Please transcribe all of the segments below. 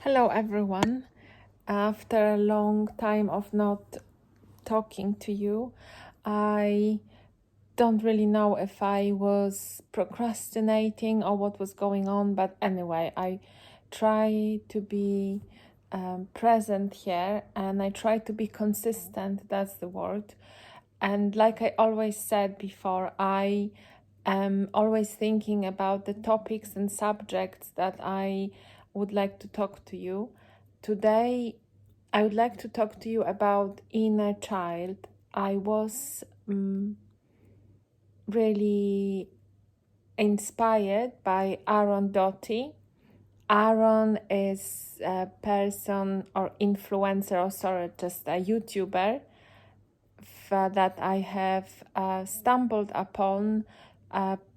Hello everyone. After a long time of not talking to you, I don't really know if I was procrastinating or what was going on, but anyway, I try to be present here and I try to be consistent, that's the word. And like I always said before, I am always thinking about the topics and subjects that I would like to talk to you. Today, I would like to talk to you about inner child. I was really inspired by Aaron Doughty. Aaron is a person or influencer, or sorry, just a YouTuber that I have stumbled upon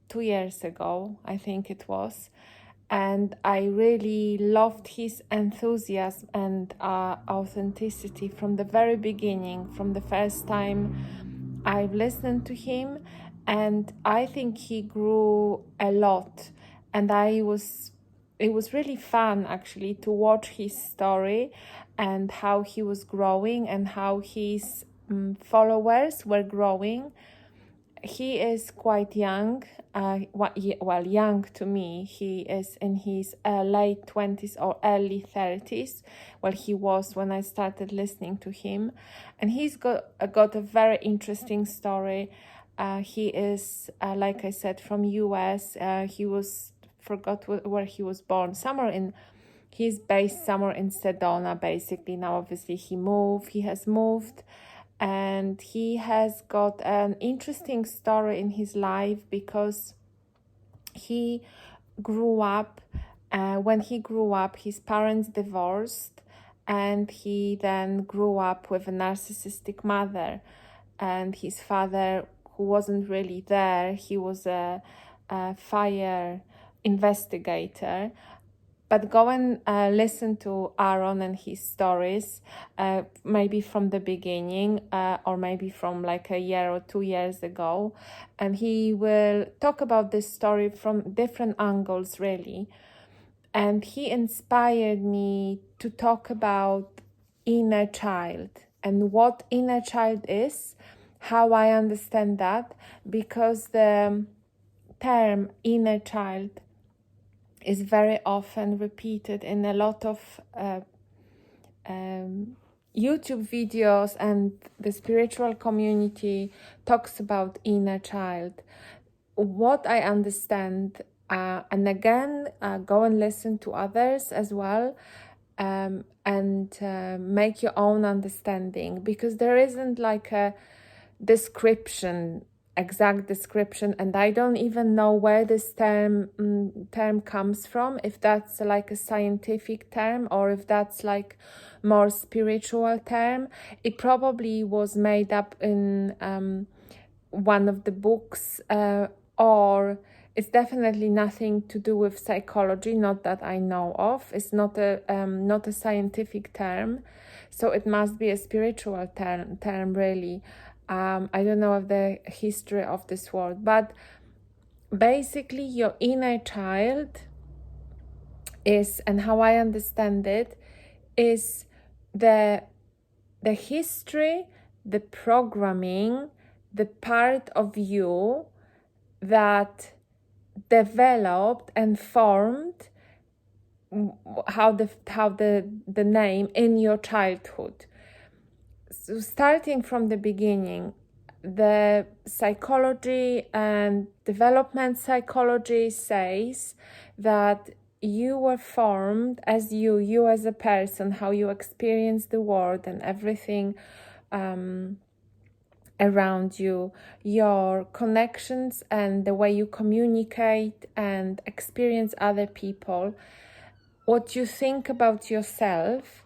2 years ago, I think it was. And I really loved his enthusiasm and authenticity from the very beginning, from the first time I've listened to him. And I think he grew a lot. And it was really fun actually to watch his story and how he was growing and how his followers were growing. He is quite young, well, young to me. He is in his late 20s or early 30s. Well, he was when I started listening to him. And he's got a very interesting story. He is, like I said, from US. Forgot where he was born. He's based somewhere in Sedona, basically. Now, obviously, he has moved. And he has got an interesting story in his life because he grew up, when he grew up, his parents divorced, and he then grew up with a narcissistic mother. And his father, who wasn't really there, he was a fire investigator. But go and listen to Aaron and his stories, maybe from the beginning, or maybe from like a year or 2 years ago. And he will talk about this story from different angles, really. And he inspired me to talk about inner child and what inner child is, how I understand that, because the term inner child is very often repeated in a lot of YouTube videos, and the spiritual community talks about inner child. What I understand, and again, go and listen to others as well, and make your own understanding, because there isn't like a exact description, and I don't even know where this term comes from, if that's like a scientific term or if that's like more spiritual term. It probably was made up in one of the books, or it's definitely nothing to do with psychology, not that I know of. It's not a scientific term, so it must be a spiritual term really. I don't know of the history of this word, but basically your inner child is, and how I understand it, is the history, the programming, the part of you that developed and formed how the name in your childhood. So starting from the beginning, the psychology and development psychology says that you were formed as you as a person, how you experience the world and everything around you, your connections and the way you communicate and experience other people, what you think about yourself,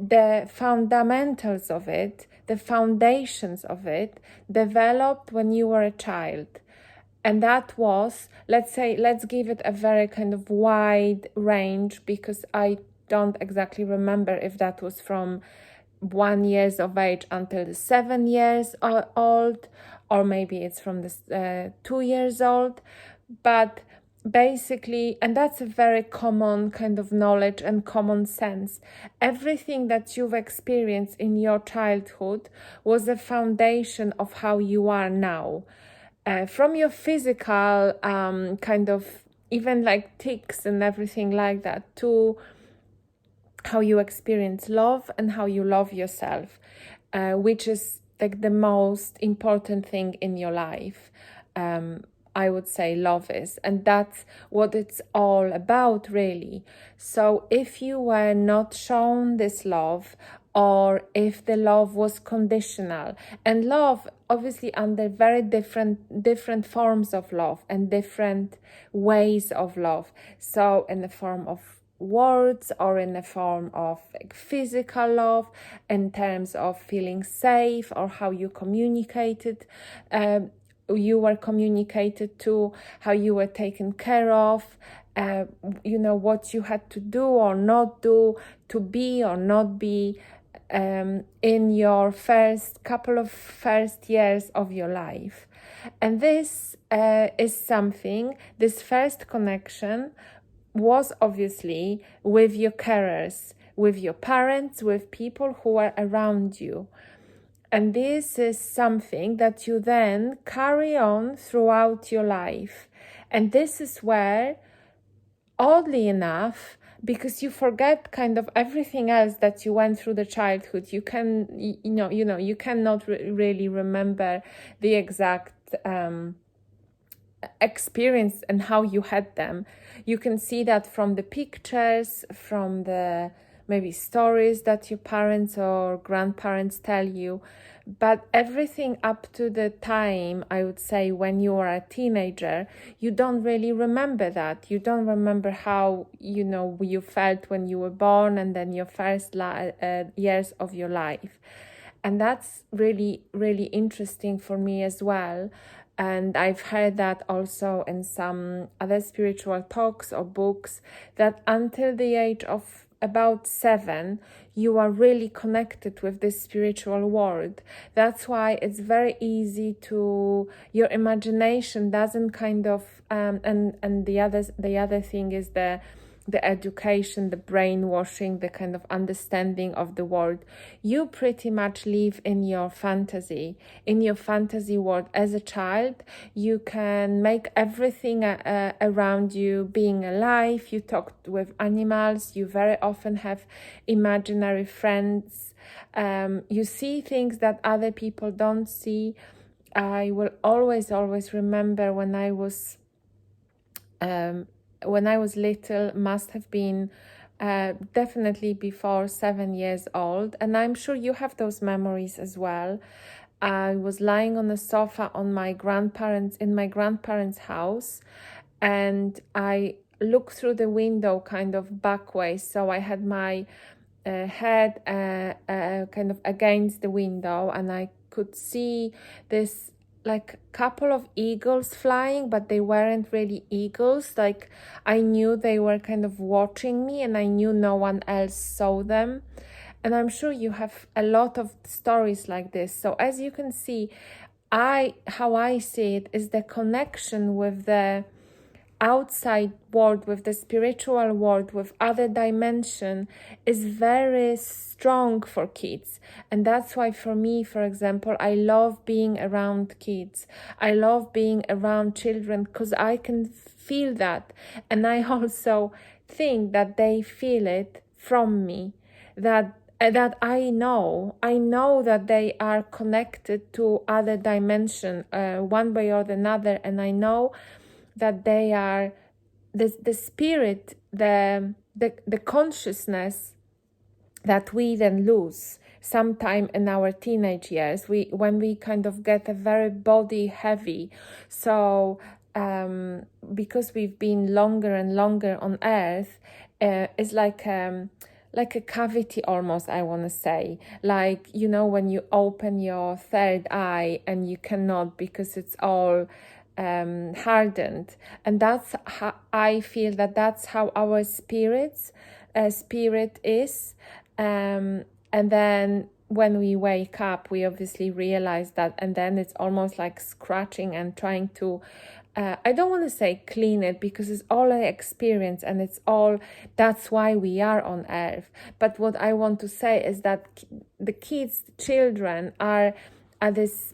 the fundamentals of it, the foundations of it, developed when you were a child. And that was, let's give it a very kind of wide range, because I don't exactly remember if that was from 1 year of age until the 7 years old, or maybe it's from the 2 years old. But basically, and that's a very common kind of knowledge and common sense, everything that you've experienced in your childhood was a foundation of how you are now. From your physical kind of, even like tics and everything like that, to how you experience love and how you love yourself, which is like the most important thing in your life. I would say love is, and that's what it's all about, really. So if you were not shown this love, or if the love was conditional, and love obviously under very different forms of love and different ways of love, so in the form of words or in the form of like physical love, in terms of feeling safe or how you communicated, you were communicated to, how you were taken care of, what you had to do or not do, to be or not be, in your first years of your life. And this is something, this first connection was obviously with your carers, with your parents, with people who are around you. And this is something that you then carry on throughout your life. And this is where, oddly enough, because you forget kind of everything else that you went through the childhood, you cannot really remember the exact experience and how you had them. You can see that from the pictures, from the maybe stories that your parents or grandparents tell you, but everything up to the time, I would say, when you are a teenager, you don't really remember that. You don't remember how you felt when you were born, and then your first years of your life. And that's really, really interesting for me as well. And I've heard that also in some other spiritual talks or books, that until the age of about 7, you are really connected with this spiritual world. That's why it's very easy to, your imagination doesn't kind of, and the other thing is the education, the brainwashing, the kind of understanding of the world. You pretty much live in your fantasy world. As a child, you can make everything around you being alive. You talk with animals. You very often have imaginary friends. You see things that other people don't see. I will always remember when I was little, must have been definitely before 7 years old, and I'm sure you have those memories as well. I was lying on a sofa in my grandparents' house, and I looked through the window kind of back way, so I had my head kind of against the window, and I could see this like couple of eagles flying, but they weren't really eagles. Like, I knew they were kind of watching me, and I knew no one else saw them. And I'm sure you have a lot of stories like this. So as you can see, how I see it is the connection with the outside world, with the spiritual world, with other dimension, is very strong for kids. And that's why, for me, for example, I love being around kids. I love being around children because I can feel that. And I also think that they feel it from me, that I know that they are connected to other dimension, one way or another. And I know that they are the spirit, the consciousness that we then lose sometime in our teenage years, when we kind of get a very body heavy. So because we've been longer and longer on earth, it's like a cavity almost, I want to say, like, when you open your third eye and you cannot, because it's all hardened. And that's how I feel, that's how our spirit is. And then when we wake up, we obviously realize that, and then it's almost like scratching and trying to I don't want to say clean it, because it's all an experience and that's why we are on earth. But what I want to say is that the children are this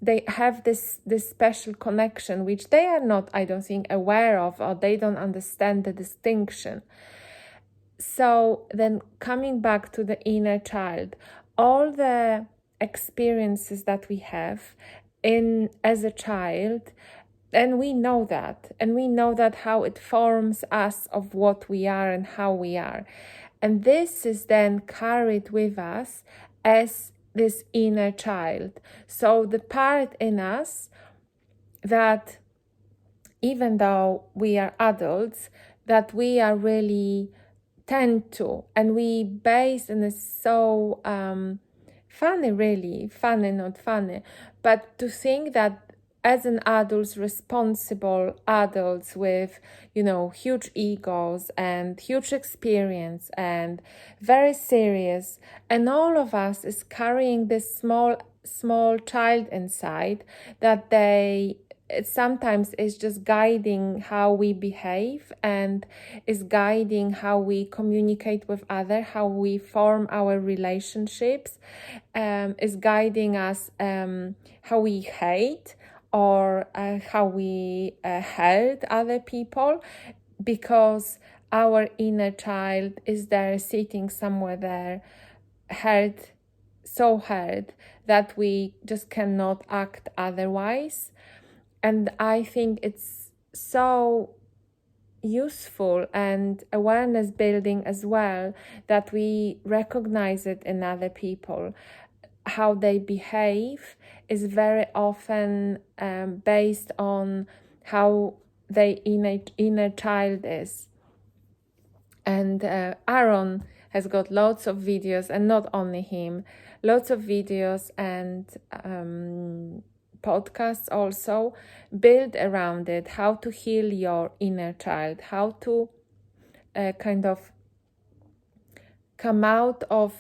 they have this special connection which they are not, I don't think, aware of, or they don't understand the distinction. So then, coming back to the inner child, all the experiences that we have as a child, and we know that how it forms us of what we are and how we are, and this is then carried with us as this inner child. So the part in us that, even though we are adults, that we are really tend to, and we base, and it's so funny, really funny, not funny, but to think that as an adults, responsible adults with, huge egos and huge experience and very serious, and all of us is carrying this small child inside, that it sometimes is just guiding how we behave, and is guiding how we communicate with others, how we form our relationships, is guiding us how we hate, or how we hurt other people, because our inner child is there, sitting somewhere there, so hurt that we just cannot act otherwise. And I think it's so useful and awareness building as well, that we recognize it in other people. How they behave is very often based on how their inner child is. And Aaron has got lots of videos, and not only him, lots of videos and podcasts also build around it, how to heal your inner child, how to kind of come out of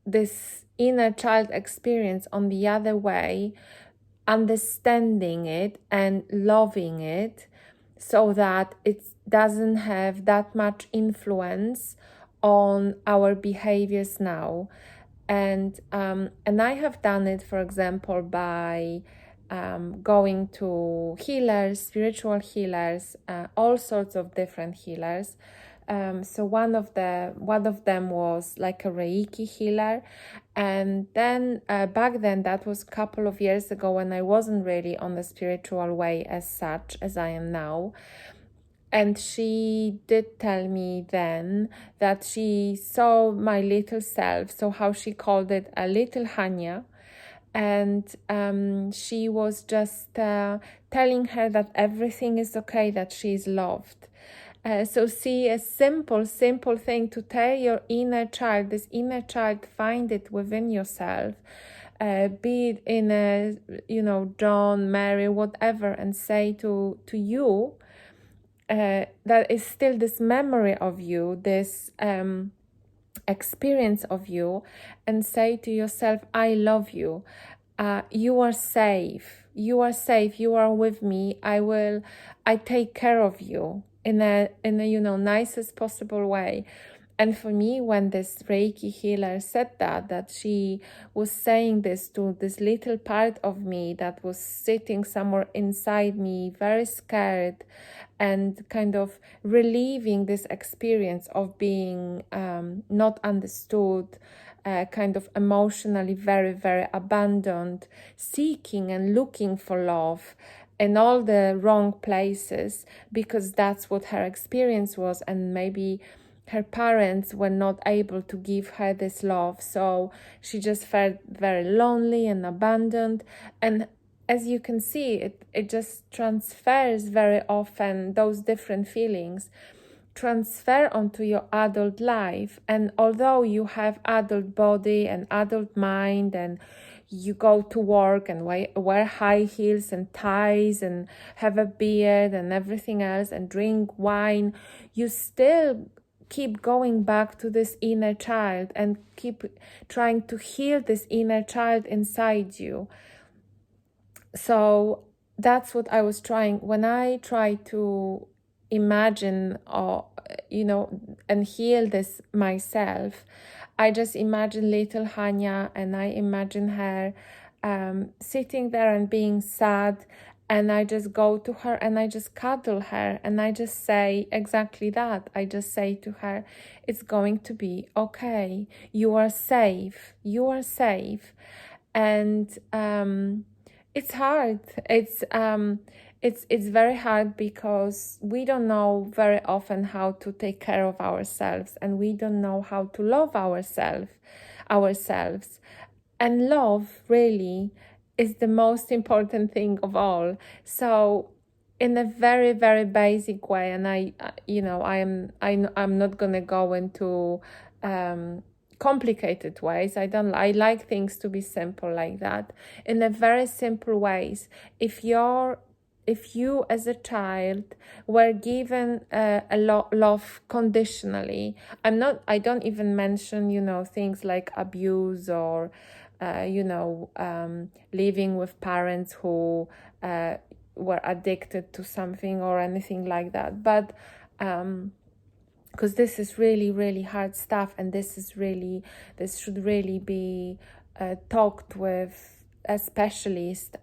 this inner child experience on the other way, understanding it and loving it, so that it doesn't have that much influence on our behaviors now. And I have done it, for example, by going to healers, spiritual healers, all sorts of different healers. So one of them was like a Reiki healer, and then back then, that was a couple of years ago, when I wasn't really on the spiritual way as such as I am now. And she did tell me then that she saw my little self, so how she called it, a little Hania, and she was just telling her that everything is okay, that she is loved. So see, a simple thing to tell your inner child, this inner child, find it within yourself, be it in a, John, Mary, whatever, and say to you, that is still this memory of you, this experience of you, and say to yourself, I love you. You are safe. You are safe. You are with me. I take care of you in a nicest possible way. And for me, when this Reiki healer said that she was saying this to this little part of me that was sitting somewhere inside me, very scared, and kind of relieving this experience of being not understood, kind of emotionally very, very abandoned, seeking and looking for love in all the wrong places, because that's what her experience was, and maybe her parents were not able to give her this love, so she just felt very lonely and abandoned. And as you can see, it just transfers very often, those different feelings transfer onto your adult life. And although you have adult body and adult mind, and you go to work and wear high heels and ties and have a beard and everything else and drink wine, you still keep going back to this inner child and keep trying to heal this inner child inside you. So that's what I was trying when I try to imagine, or and heal this myself. I just imagine little Hanya, and I imagine her sitting there and being sad, and I just go to her and I just cuddle her, and I just say exactly that. I just say to her, it's going to be okay, you are safe, you are safe. And it's hard. It's very hard because we don't know very often how to take care of ourselves, and we don't know how to love ourselves. And love really is the most important thing of all. So in a very, very basic way, and I'm not gonna go into complicated ways. I like things to be simple like that. In a very simple ways, if you as a child were given a love conditionally, I don't even mention things like abuse or living with parents who were addicted to something or anything like that, but because this is really, really hard stuff, and this should really be talked with a specialist,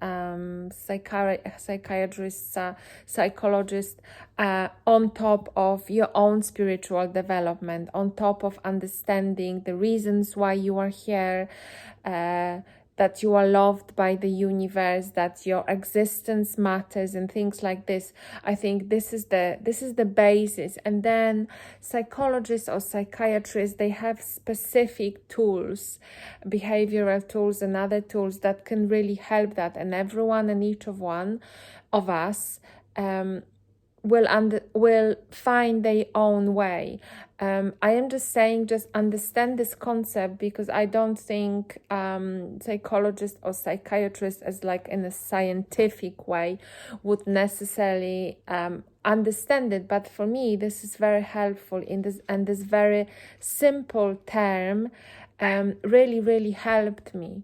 psychiatrist, psychologist, on top of your own spiritual development, on top of understanding the reasons why you are here, that you are loved by the universe, that your existence matters, and things like this. I think this is the basis. And then psychologists or psychiatrists, they have specific tools, behavioral tools and other tools that can really help that. And everyone and each of one of us will find their own way. I am just saying, just understand this concept, because I don't think psychologists or psychiatrists, as like in a scientific way, would necessarily understand it. But for me, this is very helpful in this, and this very simple term really, really helped me.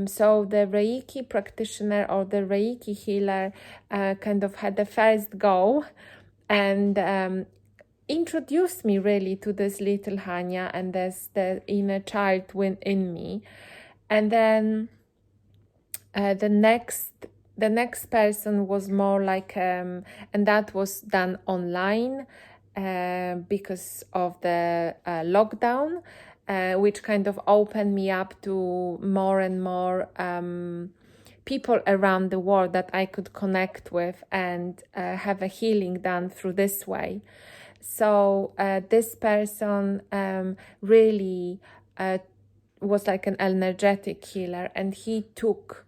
So the Reiki practitioner or the Reiki healer kind of had the first go and introduced me really to this little Hanya and this the inner child in me. And then the next person was more like and that was done online because of the lockdown, which kind of opened me up to more and more people around the world that I could connect with and have a healing done through this way. So this person really was like an energetic healer, and he took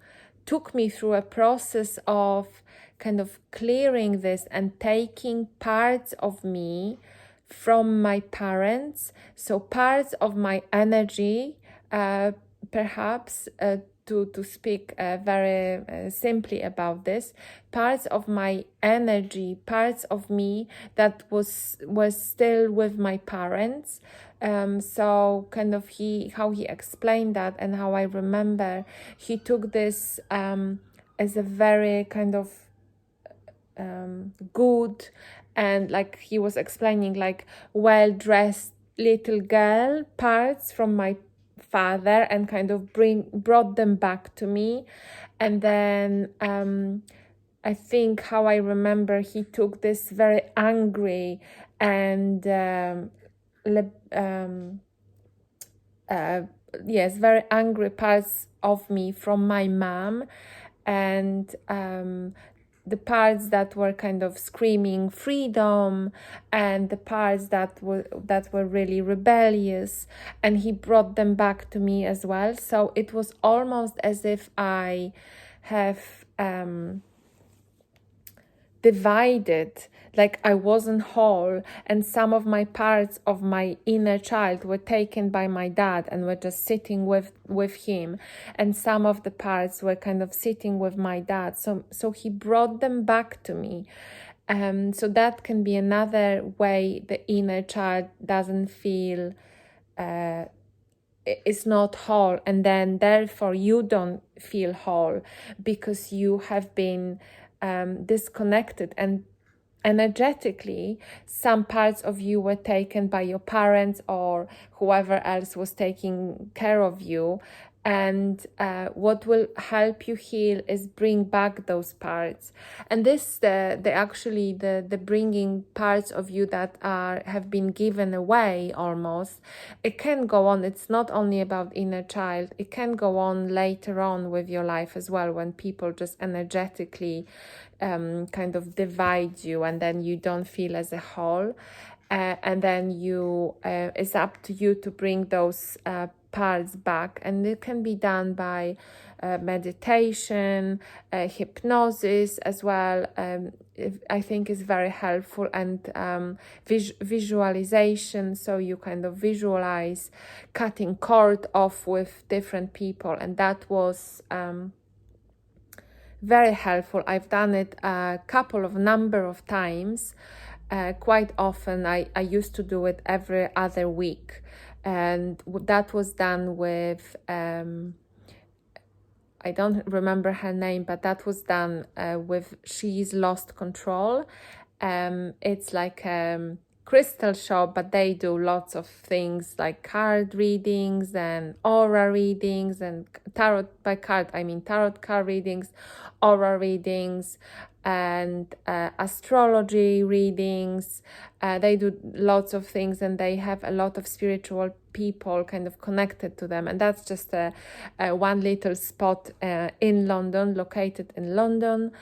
me through a process of kind of clearing this and taking parts of me from my parents, so parts of my energy, perhaps to speak very simply about this, parts of my energy, parts of me that was still with my parents. So kind of how he explained that, and how I remember he took this as a very kind of good, and like he was explaining, like well-dressed little girl parts from my father, and kind of brought them back to me. And then I think how I remember, he took this very angry and very angry parts of me from my mom, and the parts that were kind of screaming freedom, and the parts that were really rebellious, and he brought them back to me as well. So it was almost as if I have divided, like I wasn't whole, and some of my parts of my inner child were taken by my dad and were just sitting with him, and some of the parts were kind of sitting with my dad. So he brought them back to me. So that can be another way the inner child doesn't feel is not whole, and then therefore you don't feel whole, because you have been disconnected, and energetically some parts of you were taken by your parents or whoever else was taking care of you. And what will help you heal is bring back those parts. And this the bringing parts of you that have been given away almost, it can go on. It's not only about inner child, it can go on later on with your life as well, when people just energetically kind of divide you, and then you don't feel as a whole. And then it's up to you to bring those parts back. And it can be done by meditation, hypnosis as well. I think is very helpful, and visualization. So you kind of visualize cutting cord off with different people, and that was very helpful. I've done it a number of times. Quite often I used to do it every other week, and that was done with I don't remember her name, but that was done with She's Lost Control. It's like crystal shop, but they do lots of things like card readings and aura readings, and tarot card readings, aura readings, and astrology readings. They do lots of things, and they have a lot of spiritual people kind of connected to them. And that's just one little spot in London, located in London.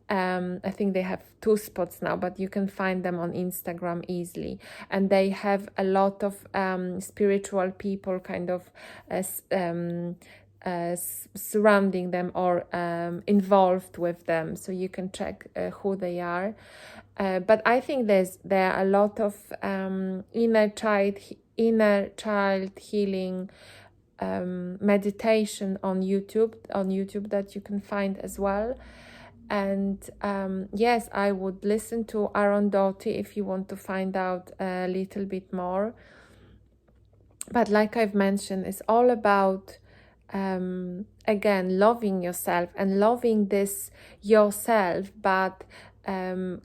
I think they have 2 spots now, but you can find them on Instagram easily. And they have a lot of spiritual people kind of surrounding them or involved with them, so you can check who they are. But I think there are a lot of inner child healing meditation on YouTube that you can find as well. And yes, I would listen to Arundhati if you want to find out a little bit more. But like I've mentioned, it's all about again loving yourself and loving this yourself, but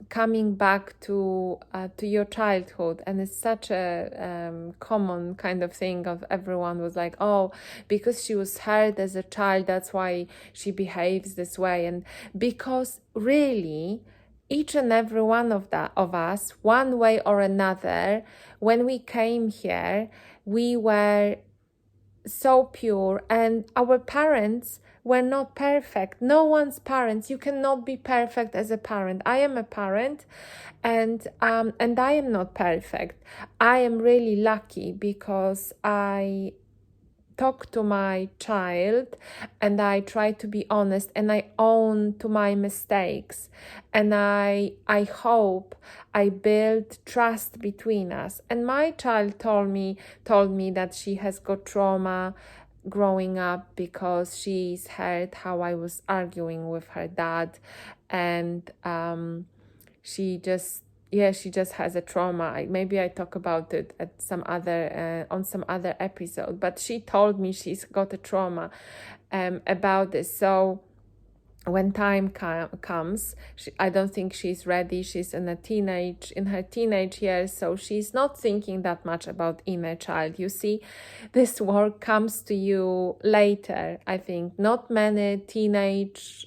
coming back to your childhood. And it's such a common kind of thing of everyone was like, oh, because she was hurt as a child, that's why she behaves this way. And because really each and every one of us, one way or another, when we came here, we were so pure, and our parents were not perfect. No one's parents. You cannot be perfect as a parent. I am a parent, and I am not perfect. I am really lucky because I talk to my child, and I try to be honest, and I own to my mistakes, and I hope I build trust between us. And my child told me that she has got trauma growing up because she's heard how I was arguing with her dad, and she just has a trauma. Maybe I talk about it at some other on some other episode, but she told me she's got a trauma about this. So when time comes, I don't think she's ready. She's in her teenage years, so she's not thinking that much about inner child. You see, this work comes to you later. I think not many teenage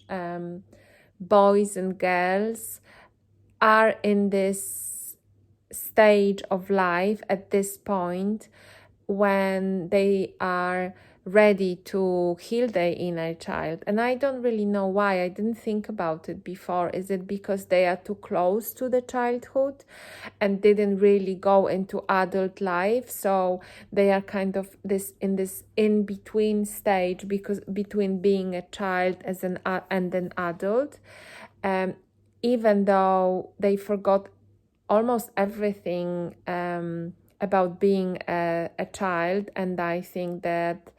boys and girls are in this stage of life at this point when they are ready to heal their inner child. And I don't really know why. I didn't think about it before. Is it because they are too close to the childhood and didn't really go into adult life, so they are kind of in this in-between stage because between being a child and an adult, even though they forgot almost everything about being a child. And I think that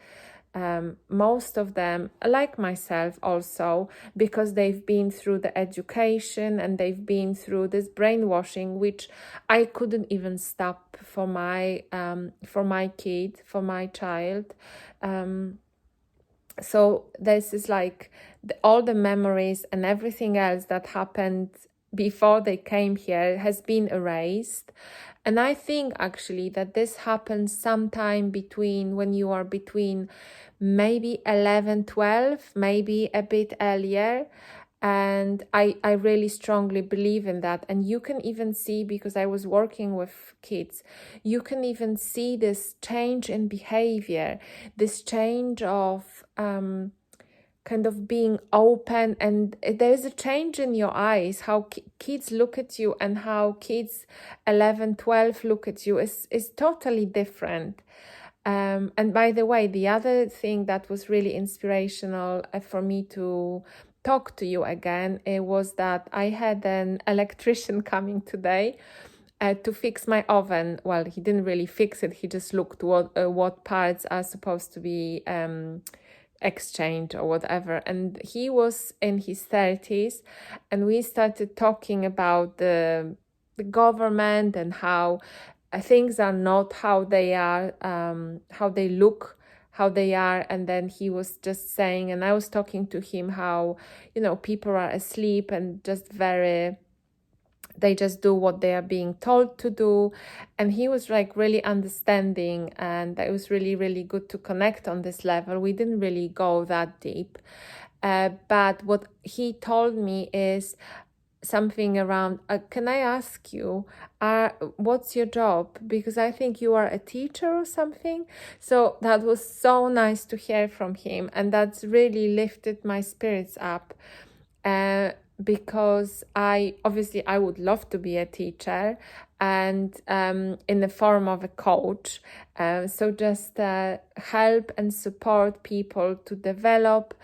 most of them, like myself also, because they've been through the education and they've been through this brainwashing, which I couldn't even stop for my kid, for my child. So this is like all the memories and everything else that happened before they came here has been erased. And I think actually that this happens sometime between, when you are between maybe 11, 12, maybe a bit earlier. And I really strongly believe in that. And you can even see, because I was working with kids, you can even see this change in behavior, this change of kind of being open, and there's a change in your eyes, how kids look at you and how kids 11, 12 look at you is totally different. And by the way, the other thing that was really inspirational for me to talk to you again, it was that I had an electrician coming today to fix my oven. Well, he didn't really fix it. He just looked what parts are supposed to be exchanged or whatever. And he was in his 30s, and we started talking about the government and how things are not how they are, how they look, how they are. And then he was just saying, and I was talking to him, how, people are asleep and just they just do what they are being told to do. And he was like really understanding, and it was really, really good to connect on this level. We didn't really go that deep. But what he told me is something around, can I ask you, what's your job? Because I think you are a teacher or something. So that was so nice to hear from him. And that's really lifted my spirits up. Because I would love to be a teacher, and in the form of a coach. So just help and support people to develop,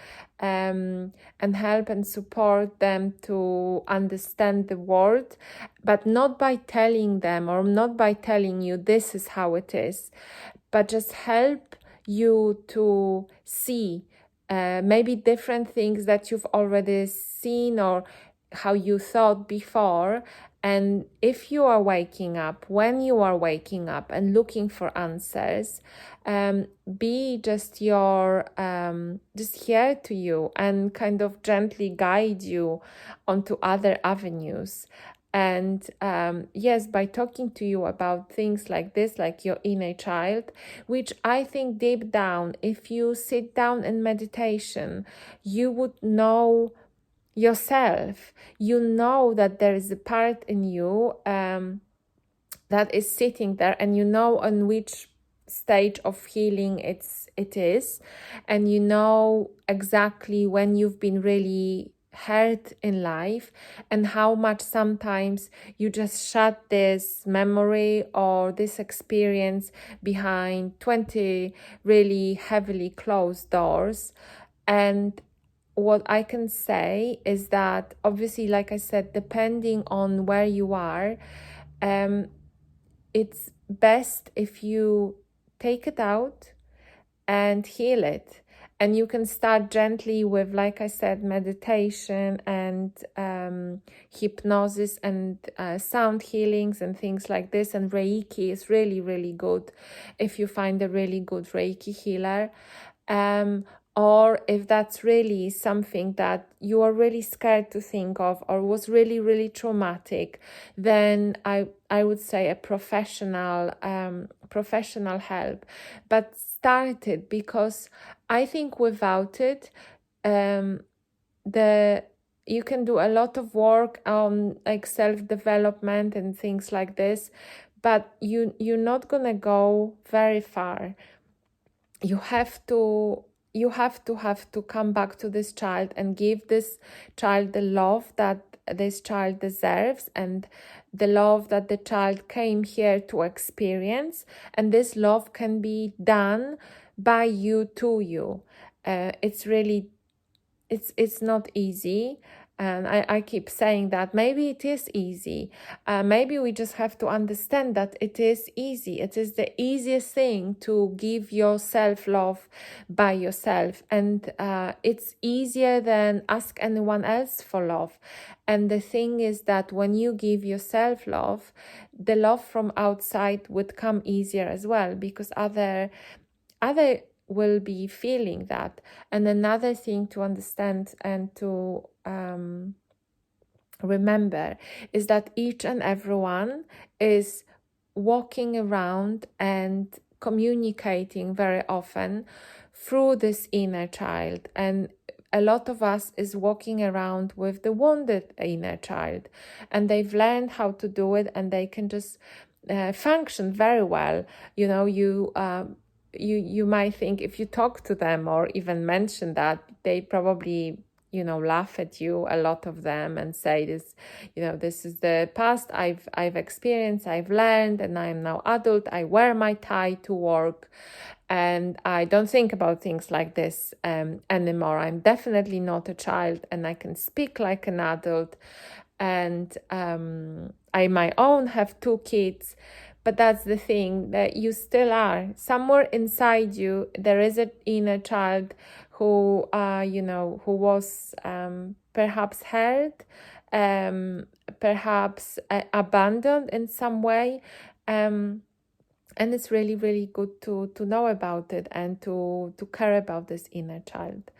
and help and support them to understand the world, but not by telling them, or not by telling you this is how it is, but just help you to see maybe different things that you've already seen or how you thought before. And if you are waking up, when you are waking up and looking for answers, be just just here to you, and kind of gently guide you onto other avenues. And yes, by talking to you about things like this, like your inner child, which I think deep down, if you sit down in meditation, you would know yourself. You know that there is a part in you that is sitting there, and you know on which stage of healing it is, and you know exactly when you've been really hurt in life, and how much sometimes you just shut this memory or this experience behind 20 really heavily closed doors. And what I can say is that, obviously, like I said, depending on where you are, it's best if you take it out and heal it. And you can start gently with, like I said, meditation and hypnosis and sound healings and things like this. And Reiki is really, really good if you find a really good Reiki healer. Or if that's really something that you are really scared to think of, or was really, really traumatic, then I would say a professional help. But start it, because I think without it, you can do a lot of work on like self-development and things like this, but you're not gonna go very far. You have to come back to this child and give this child the love that this child deserves, and the love that the child came here to experience. And this love can be done by you to you. It's not easy. And I keep saying that maybe it is easy. Maybe we just have to understand that it is easy. It is the easiest thing to give yourself love by yourself. And it's easier than ask anyone else for love. And the thing is that when you give yourself love, the love from outside would come easier as well, because other will be feeling that. And another thing to understand and to remember is that each and everyone is walking around and communicating very often through this inner child, and a lot of us is walking around with the wounded inner child, and they've learned how to do it, and they can just function very well. You know, you might think, if you talk to them or even mention that, they probably, you know, laugh at you, a lot of them, and say this, you know, this is the past I've experienced, I've learned, and I am now adult. I wear my tie to work, and I don't think about things like this anymore. I'm definitely not a child, and I can speak like an adult. And I my own have 2 kids. But that's the thing, that you still are. Somewhere inside you, there is an inner child who, you know, who was perhaps hurt, perhaps abandoned in some way. And it's really, really good to know about it and to care about this inner child.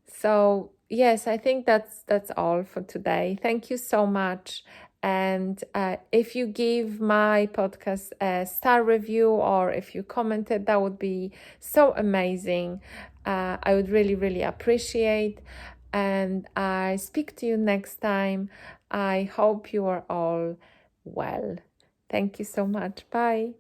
So yes, I think that's all for today. Thank you so much. And if you give my podcast a star review, or if you commented, that would be so amazing. I would really, really appreciate. And I speak to you next time. I hope you are all well. Thank you so much. Bye.